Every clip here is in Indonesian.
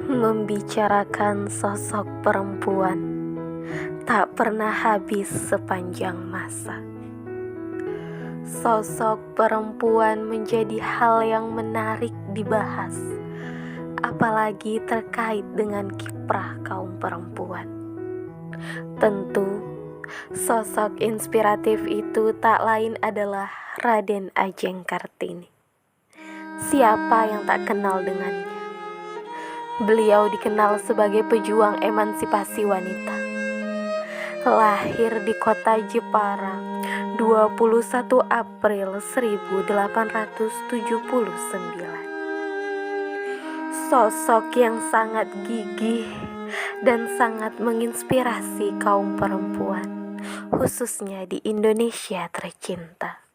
Membicarakan sosok perempuan tak pernah habis sepanjang masa. Sosok perempuan menjadi hal yang menarik dibahas, apalagi terkait dengan kiprah kaum perempuan. Tentu, sosok inspiratif itu tak lain adalah Raden Ajeng Kartini. Siapa yang tak kenal dengannya? Beliau dikenal sebagai pejuang emansipasi wanita. Lahir di kota Jepara 21 April 1879. Sosok yang sangat gigih dan sangat menginspirasi kaum perempuan, khususnya di Indonesia tercinta.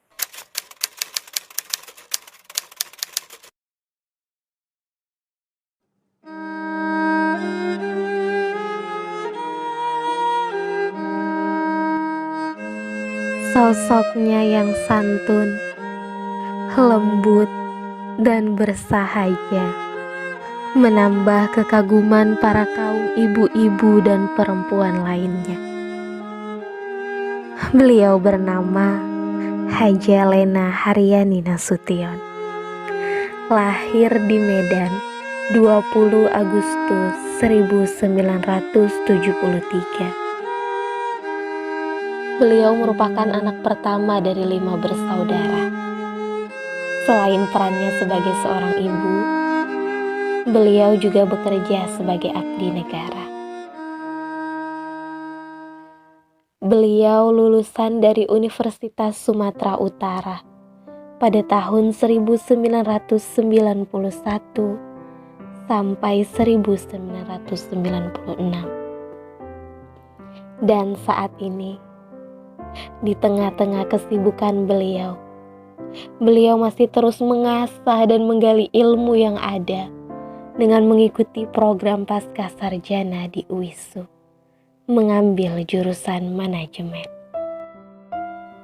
Sosoknya yang santun, lembut, dan bersahaja menambah kekaguman para kaum ibu-ibu dan perempuan lainnya. Beliau bernama Haja Lena Haryani Nasution. Lahir di Medan 20 Agustus 1973. Beliau merupakan anak pertama dari 5 bersaudara. Selain perannya sebagai seorang ibu, beliau juga bekerja sebagai abdi negara. Beliau lulusan dari Universitas Sumatera Utara pada tahun 1991 sampai 1996. Dan saat ini, di tengah-tengah kesibukan beliau masih terus mengasah dan menggali ilmu yang ada dengan mengikuti program Pascasarjana di UISU, mengambil jurusan manajemen.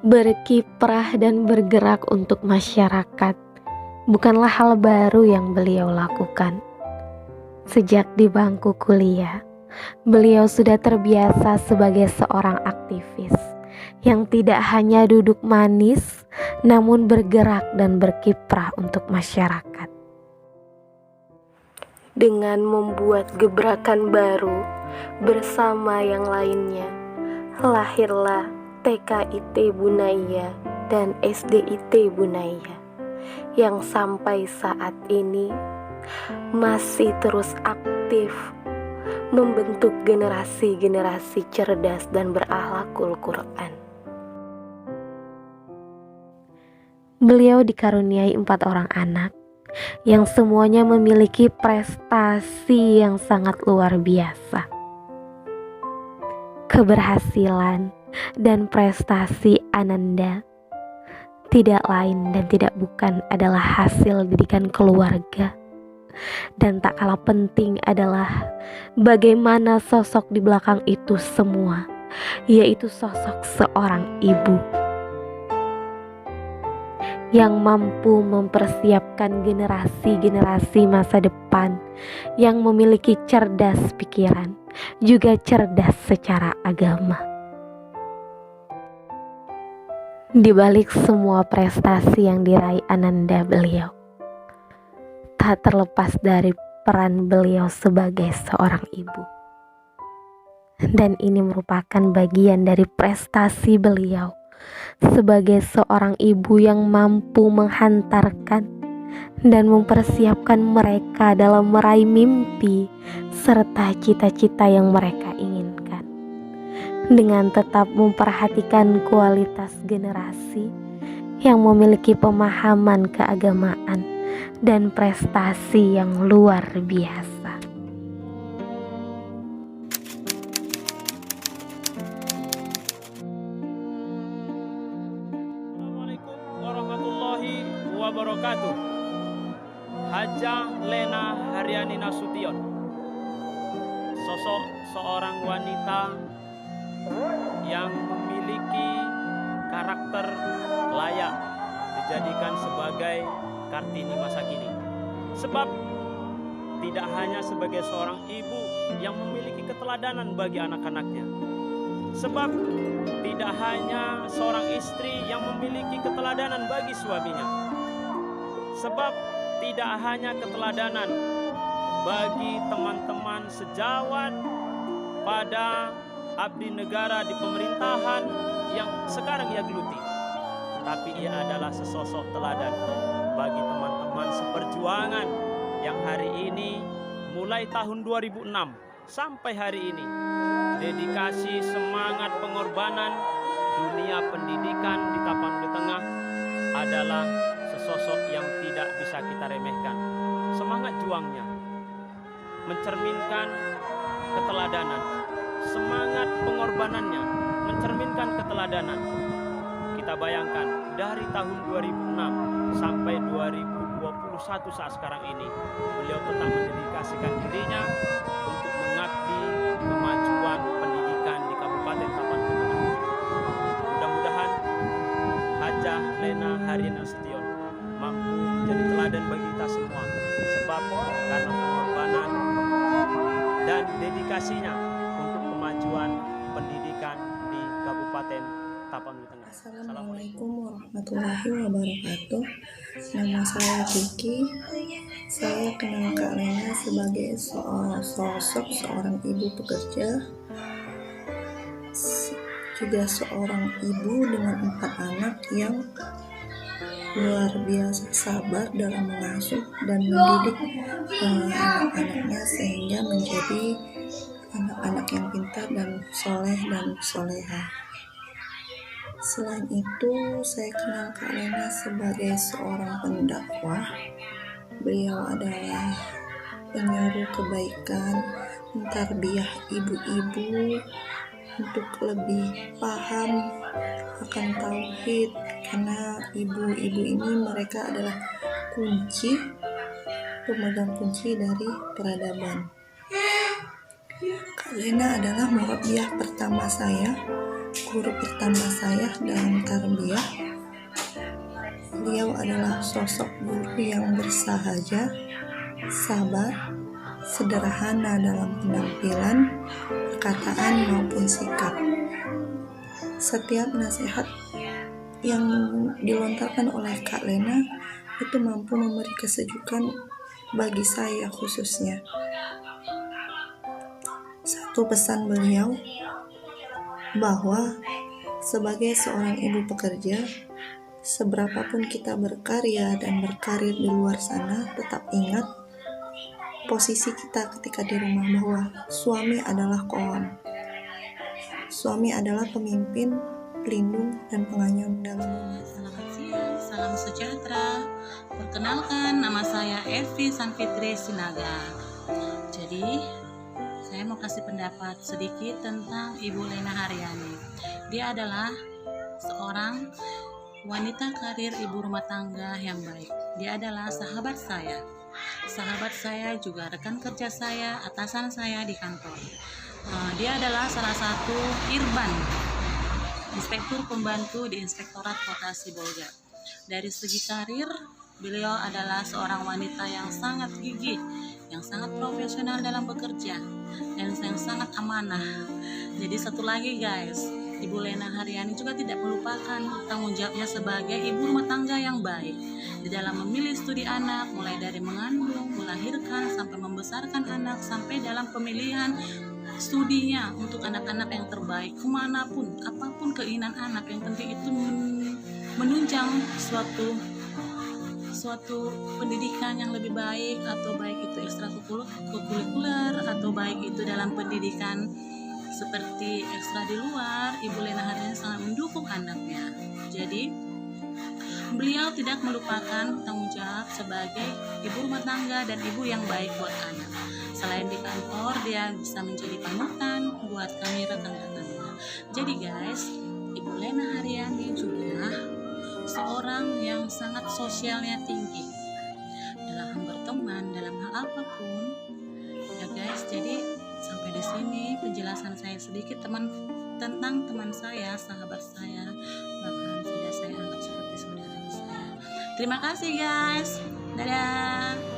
Berkiprah dan bergerak untuk masyarakat bukanlah hal baru yang beliau lakukan. Sejak di bangku kuliah, beliau sudah terbiasa sebagai seorang aktivis yang tidak hanya duduk manis, namun bergerak dan berkiprah untuk masyarakat. Dengan membuat gebrakan baru bersama yang lainnya, lahirlah TKIT Bunaya dan SDIT Bunaya yang sampai saat ini masih terus aktif membentuk generasi-generasi cerdas dan berakhlakul Quran. Beliau dikaruniai 4 orang anak yang semuanya memiliki prestasi yang sangat luar biasa. Keberhasilan dan prestasi Ananda tidak lain dan tidak bukan adalah hasil didikan keluarga. Dan tak kalah penting adalah bagaimana sosok di belakang itu semua, yaitu sosok seorang ibu yang mampu mempersiapkan generasi-generasi masa depan yang memiliki cerdas pikiran, juga cerdas secara agama. Di balik semua prestasi yang diraih Ananda beliau, tak terlepas dari peran beliau sebagai seorang ibu. Dan ini merupakan bagian dari prestasi beliau sebagai seorang ibu yang mampu menghantarkan dan mempersiapkan mereka dalam meraih mimpi serta cita-cita yang mereka inginkan, dengan tetap memperhatikan kualitas generasi yang memiliki pemahaman keagamaan dan prestasi yang luar biasa. Assalamualaikum warahmatullahi wabarakatuh. Haja Lena Haryani Nasution, sosok seorang wanita yang memiliki karakter layak dijadikan sebagai Kartini masa kini. Sebab tidak hanya sebagai seorang ibu yang memiliki keteladanan bagi anak-anaknya. Sebab tidak hanya seorang istri yang memiliki keteladanan bagi suaminya. Sebab tidak hanya keteladanan bagi teman-teman sejawat pada abdi negara di pemerintahan yang sekarang ia geluti, tapi ia adalah sesosok teladan bagi teman-teman seperjuangan yang hari ini mulai tahun 2006 sampai hari ini dedikasi semangat pengorbanan dunia pendidikan di Tapanuli Tengah adalah sesosok yang tidak bisa kita remehkan. Semangat juangnya mencerminkan keteladanan, semangat pengorbanannya mencerminkan keteladanan. Kita bayangkan dari tahun 2006 sampai 2021 saat sekarang ini, beliau tetap mendedikasikan dirinya untuk mengabdi kemajuan pendidikan di Kabupaten Tapanuli Tengah. Mudah-mudahan Hajah Lena Haryani Nasution mampu menjadi teladan bagi kita semua, sebab karena pengorbanan dan dedikasinya untuk kemajuan pendidikan di Kabupaten Tapanuli Tengah. Assalamualaikum warahmatullahi wabarakatuh. Nama saya Kiki. Saya kenal Kak Lena sebagai seorang ibu pekerja, juga seorang ibu dengan 4 anak yang luar biasa sabar dalam mengasuh dan mendidik anak-anaknya sehingga menjadi anak-anak yang pintar dan soleh dan soleha. Selain itu, saya kenal Kak Lena sebagai seorang pendakwah. Beliau adalah penyuruh kebaikan, mentarbiyah ibu-ibu untuk lebih paham akan tauhid, karena ibu-ibu ini mereka adalah pemegang kunci dari peradaban. Kak Lena adalah murabbiyah pertama saya, guru pertama saya dalam tarbiyah. Beliau adalah sosok guru yang bersahaja, sabar, sederhana dalam penampilan, perkataan maupun sikap. Setiap nasihat yang dilontarkan oleh Kak Lena itu mampu memberi kesejukan bagi saya khususnya. Satu pesan beliau bahwa sebagai seorang ibu pekerja, seberapapun kita berkarya dan berkarir di luar sana, tetap ingat posisi kita ketika di rumah, bahwa suami adalah qawam. Suami adalah pemimpin, pelindung, dan penganyam dalam rumah. Selamat siang, salam sejahtera. Perkenalkan, nama saya Evi Sanfitri Sinaga. Jadi, saya mau kasih pendapat sedikit tentang Ibu Lena Haryani. Dia adalah seorang wanita karir ibu rumah tangga yang baik. Dia adalah sahabat saya. Sahabat saya juga rekan kerja saya, atasan saya di kantor. Dia adalah salah satu irban, inspektur pembantu di Inspektorat Kota Sibolga. Dari segi karir, beliau adalah seorang wanita yang sangat gigih, yang sangat profesional dalam bekerja, dan yang sangat amanah. Jadi satu lagi guys, Ibu Lena Haryani juga tidak melupakan tanggung jawabnya sebagai ibu rumah tangga yang baik di dalam memilih studi anak, mulai dari mengandung, melahirkan, sampai membesarkan anak, sampai dalam pemilihan studinya untuk anak-anak yang terbaik, kemanapun, apapun keinginan anak, yang penting itu menunjang suatu pendidikan yang lebih baik, atau baik itu ekstrakurikuler, atau baik itu dalam pendidikan seperti ekstra di luar. Ibu Lena Haryani sangat mendukung anaknya. Jadi beliau tidak melupakan tanggung jawab sebagai ibu rumah tangga dan ibu yang baik buat anak. Selain di kantor, dia bisa menjadi panutan buat kami rekan-rekannya. Jadi guys, Ibu Lena Haryani juga seorang yang sangat sosialnya tinggi dalam berteman, dalam hal apapun ya guys. Jadi sampai di sini penjelasan saya sedikit tentang teman saya, sahabat saya, bahkan sudah saya anggap seperti saudara saya. Terima kasih guys, dadah.